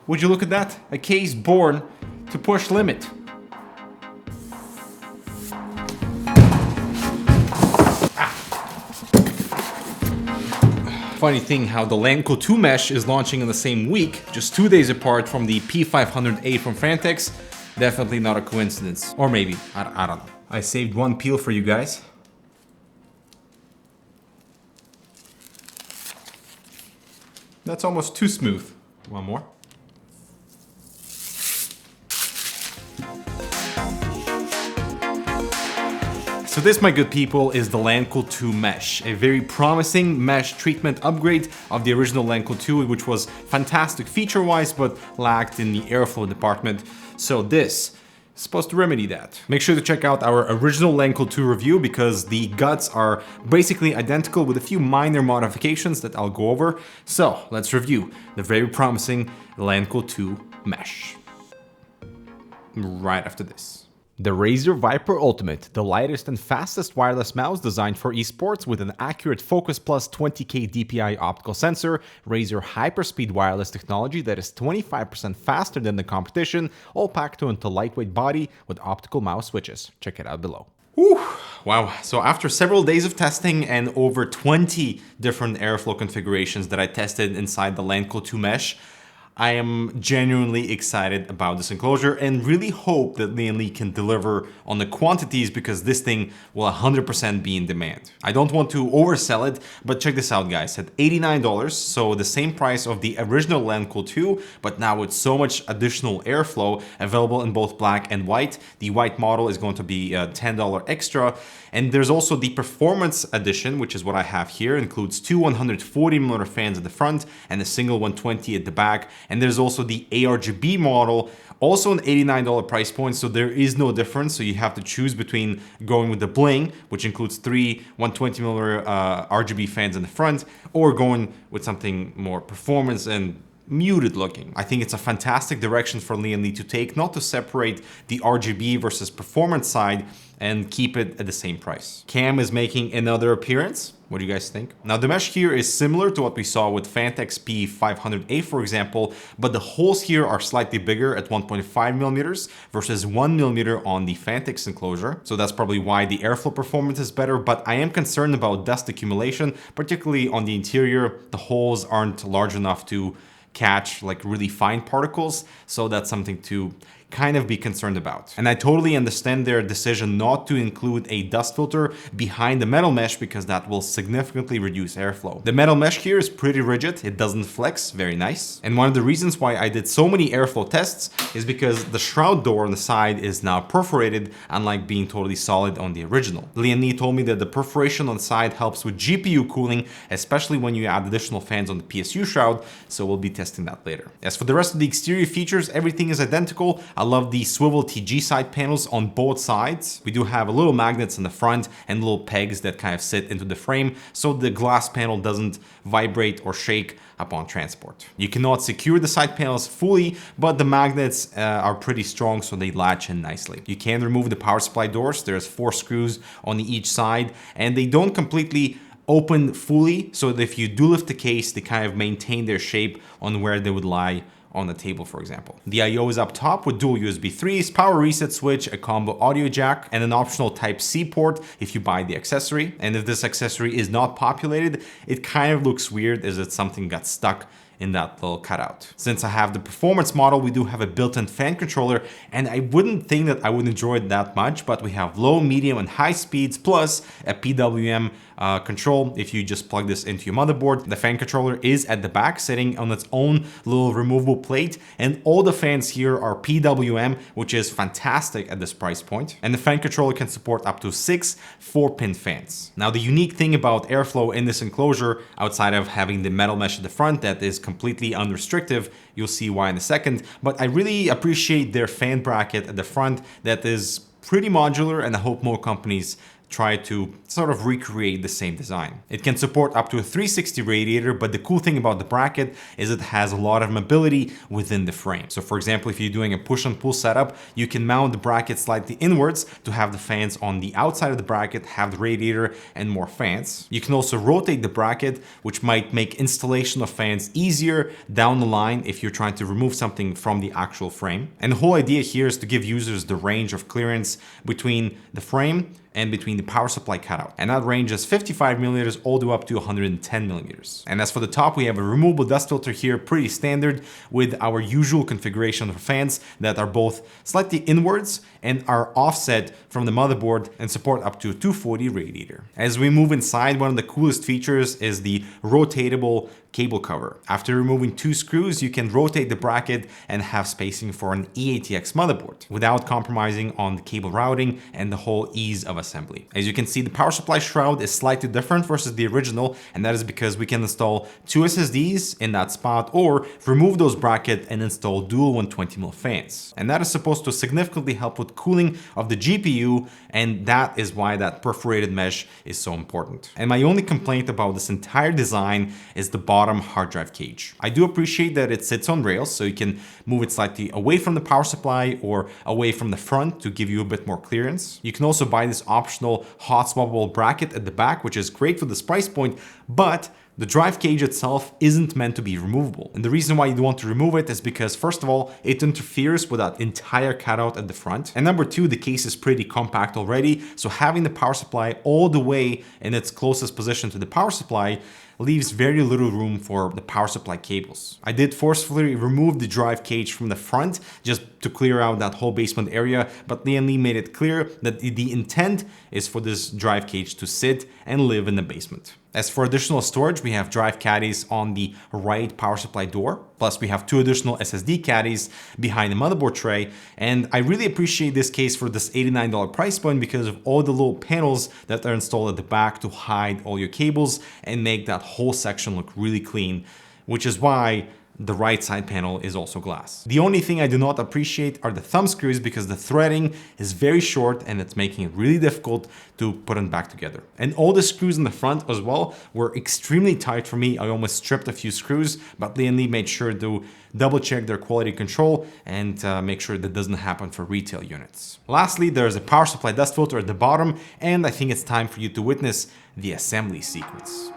Would you look at that? A case born to push limit. Funny thing how the Lancool 2 mesh is launching in the same week, just 2 days apart from the P500A from Fantex. Definitely not a coincidence. Or maybe, I don't know. I saved one peel for you guys. That's almost too smooth. One more. So this, my good people, is the Lancool 2 mesh, a very promising mesh treatment upgrade of the original Lancool 2, which was fantastic feature-wise, but lacked in the airflow department. So this is supposed to remedy that. Make sure to check out our original Lancool 2 review because the guts are basically identical with a few minor modifications that I'll go over. So let's review the very promising Lancool 2 mesh right after this. The Razer Viper Ultimate, the lightest and fastest wireless mouse designed for esports with an accurate Focus Plus 20K DPI optical sensor, Razer Hyperspeed wireless technology that is 25% faster than the competition, all packed into a lightweight body with optical mouse switches. Check it out below. Whew. Wow, so after several days of testing and over 20 different airflow configurations that I tested inside the Lancool 2 mesh, I am genuinely excited about this enclosure and really hope that Lian can deliver on the quantities because this thing will 100% be in demand. I don't want to oversell it, but check this out guys, at $89, so the same price of the original Lancool 2, but now with so much additional airflow available in both black and white. The white model is going to be $10 extra. And there's also the Performance Edition, which is what I have here. It includes two 140mm fans at the front and a single 120 at the back. And there's also the ARGB model, also an $89 price point, so there is no difference. So you have to choose between going with the bling, which includes three 120mm RGB fans in the front, or going with something more performance and muted looking. I think it's a fantastic direction for Lian to take, not to separate the RGB versus performance side and keep it at the same price. Cam is making another appearance. What do you guys think? Now the mesh here is similar to what we saw with Fantex P500A, for example, but the holes here are slightly bigger at 1.5mm versus 1mm on the Fantex enclosure. So that's probably why the airflow performance is better, but I am concerned about dust accumulation, particularly on the interior. The holes aren't large enough to catch like really fine particles, so that's something to kind of be concerned about. And I totally understand their decision not to include a dust filter behind the metal mesh because that will significantly reduce airflow. The metal mesh here is pretty rigid, it doesn't flex, very nice. And one of the reasons why I did so many airflow tests is because the shroud door on the side is now perforated, unlike being totally solid on the original. Lian told me that the perforation on the side helps with GPU cooling, especially when you add additional fans on the PSU shroud, so we'll be testing that later. As for the rest of the exterior features, everything is identical. I love the swivel TG side panels on both sides. We do have a little magnets in the front and little pegs that kind of sit into the frame, so the glass panel doesn't vibrate or shake upon transport. You cannot secure the side panels fully, but the magnets are pretty strong, so they latch in nicely. You can remove the power supply doors. There's 4 screws on each side, and they don't completely open fully, so that if you do lift the case, they kind of maintain their shape on where they would lie on the table, for example. The I/O is up top with dual USB 3s, power reset switch, a combo audio jack, and an optional Type-C port if you buy the accessory. And if this accessory is not populated, it kind of looks weird as if something got stuck in that little cutout. Since I have the performance model, we do have a built-in fan controller, and I wouldn't think that I would enjoy it that much, but we have low, medium, and high speeds, plus a PWM control if you just plug this into your motherboard. The fan controller is at the back, sitting on its own little removable plate, and all the fans here are PWM, which is fantastic at this price point. And the fan controller can support up to 6 4-pin fans. Now, the unique thing about airflow in this enclosure, outside of having the metal mesh at the front that is completely unrestrictive, you'll see why in a second, but I really appreciate their fan bracket at the front that is pretty modular, and I hope more companies try to sort of recreate the same design. It can support up to a 360 radiator, but the cool thing about the bracket is it has a lot of mobility within the frame. So for example, if you're doing a push and pull setup, you can mount the bracket slightly inwards to have the fans on the outside of the bracket, have the radiator and more fans. You can also rotate the bracket, which might make installation of fans easier down the line if you're trying to remove something from the actual frame. And the whole idea here is to give users the range of clearance between the frame and between the power supply cutout. And that range is 55 millimeters all the way up to 110 millimeters. And as for the top, we have a removable dust filter here, pretty standard with our usual configuration of fans that are both slightly inwards and are offset from the motherboard and support up to a 240 radiator. As we move inside, one of the coolest features is the rotatable cable cover. After removing 2 screws, you can rotate the bracket and have spacing for an eATX motherboard without compromising on the cable routing and the whole ease of assembly. As you can see, the power supply shroud is slightly different versus the original, and that is because we can install 2 SSDs in that spot or remove those brackets and install dual 120mm fans. And that is supposed to significantly help with cooling of the GPU, and that is why that perforated mesh is so important. And my only complaint about this entire design is the bottom hard drive cage. I do appreciate that it sits on rails, so you can move it slightly away from the power supply or away from the front to give you a bit more clearance. You can also buy this optional hot swappable bracket at the back, which is great for this price point, but the drive cage itself isn't meant to be removable. And the reason why you want to remove it is because, first of all, it interferes with that entire cutout at the front. And number 2, the case is pretty compact already, so having the power supply all the way in its closest position to the power supply leaves very little room for the power supply cables. I did forcefully remove the drive cage from the front just to clear out that whole basement area, but Lian Li made it clear that the intent is for this drive cage to sit and live in the basement. As for additional storage, we have drive caddies on the right power supply door, plus we have 2 additional SSD caddies behind the motherboard tray, and I really appreciate this case for this $89 price point because of all the little panels that are installed at the back to hide all your cables and make that whole section look really clean, which is why the right side panel is also glass. The only thing I do not appreciate are the thumb screws because the threading is very short and it's making it really difficult to put them back together. And all the screws in the front as well were extremely tight for me. I almost stripped a few screws, but Lian Li made sure to double check their quality control and make sure that doesn't happen for retail units. Lastly, there's a power supply dust filter at the bottom, and I think it's time for you to witness the assembly sequence.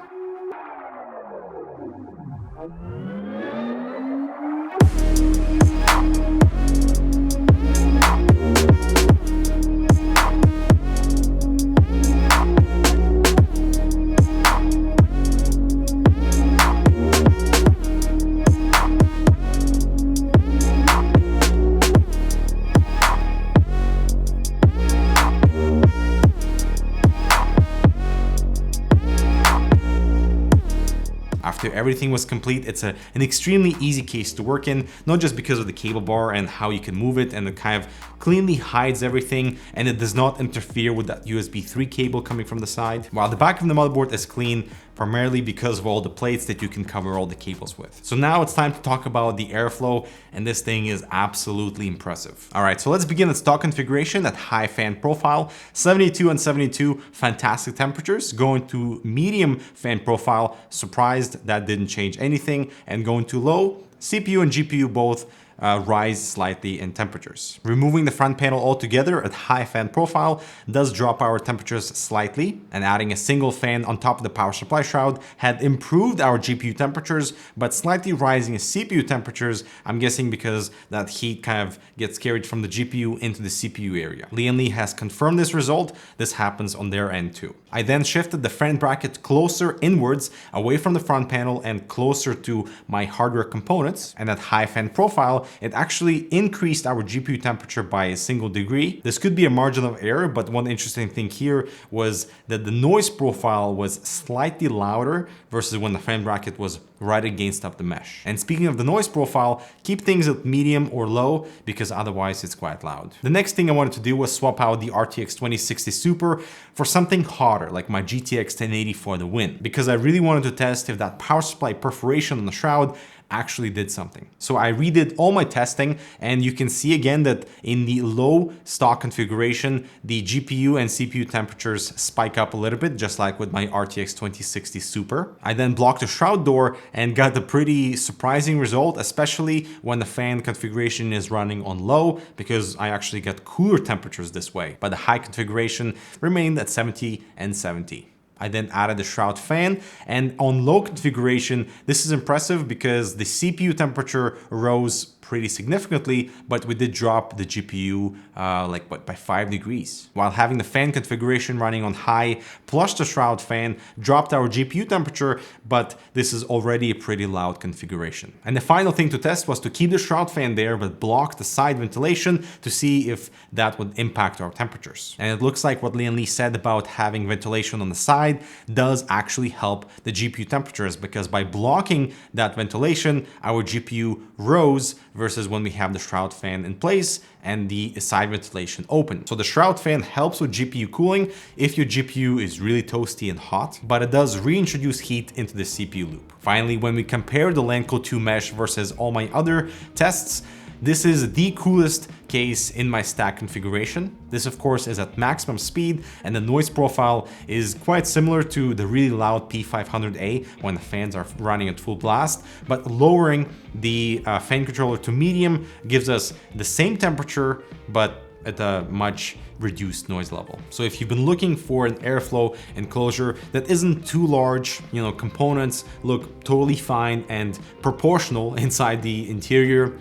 After everything was complete, it's an extremely easy case to work in, not just because of the cable bar and how you can move it, and it kind of cleanly hides everything, and it does not interfere with that USB 3 cable coming from the side, while the back of the motherboard is clean, primarily because of all the plates that you can cover all the cables with. So now it's time to talk about the airflow, and this thing is absolutely impressive. All right, so let's begin at stock configuration at high fan profile, 72 and 72, fantastic temperatures. Going to medium fan profile, surprised that didn't change anything, and going to low, CPU and GPU both rise slightly in temperatures. Removing the front panel altogether at high fan profile does drop our temperatures slightly, and adding a single fan on top of the power supply shroud had improved our GPU temperatures, but slightly rising CPU temperatures, I'm guessing because that heat kind of gets carried from the GPU into the CPU area. Lian Li has confirmed this result. This happens on their end too. I then shifted the fan bracket closer inwards, away from the front panel and closer to my hardware components, and at high fan profile, it actually increased our GPU temperature by a single degree. This could be a margin of error, but one interesting thing here was that the noise profile was slightly louder versus when the fan bracket was right against up the mesh. And speaking of the noise profile, keep things at medium or low because otherwise it's quite loud. The next thing I wanted to do was swap out the RTX 2060 Super for something hotter like my GTX 1080 for the win, because I really wanted to test if that power supply perforation on the shroud actually did something. So I redid all my testing, and you can see again that in the low stock configuration, the GPU and CPU temperatures spike up a little bit, just like with my RTX 2060 Super. I then blocked the shroud door and got a pretty surprising result, especially when the fan configuration is running on low, because I actually got cooler temperatures this way, but the high configuration remained at 70 and 70. I then added the shroud fan, and on low configuration, this is impressive because the CPU temperature rose pretty significantly, but we did drop the GPU by 5 degrees. While having the fan configuration running on high plus the shroud fan dropped our GPU temperature, but this is already a pretty loud configuration. And the final thing to test was to keep the shroud fan there, but block the side ventilation to see if that would impact our temperatures. And it looks like what Lian Li said about having ventilation on the side does actually help the GPU temperatures, because by blocking that ventilation, our GPU rose versus when we have the shroud fan in place and the side ventilation open. So the shroud fan helps with GPU cooling if your GPU is really toasty and hot, but it does reintroduce heat into the CPU loop. Finally, when we compare the Lancool 2 mesh versus all my other tests, this is the coolest case in my stack configuration. This of course is at maximum speed, and the noise profile is quite similar to the really loud P500A when the fans are running at full blast, but lowering the fan controller to medium gives us the same temperature, but at a much reduced noise level. So if you've been looking for an airflow enclosure that isn't too large, components look totally fine and proportional inside the interior,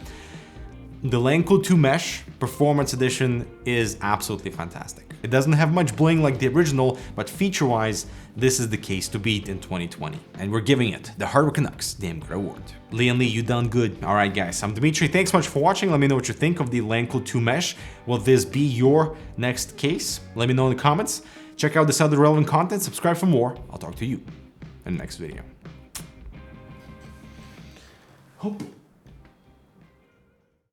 the Lancool 2 Mesh Performance Edition is absolutely fantastic. It doesn't have much bling like the original, but feature-wise, this is the case to beat in 2020. And we're giving it the Hardware Canucks Damn Good Award. Lian Li, you done good. Alright guys, I'm Dimitri. Thanks so much for watching. Let me know what you think of the Lancool 2 Mesh. Will this be your next case? Let me know in the comments. Check out this other relevant content, subscribe for more. I'll talk to you in the next video. Hope.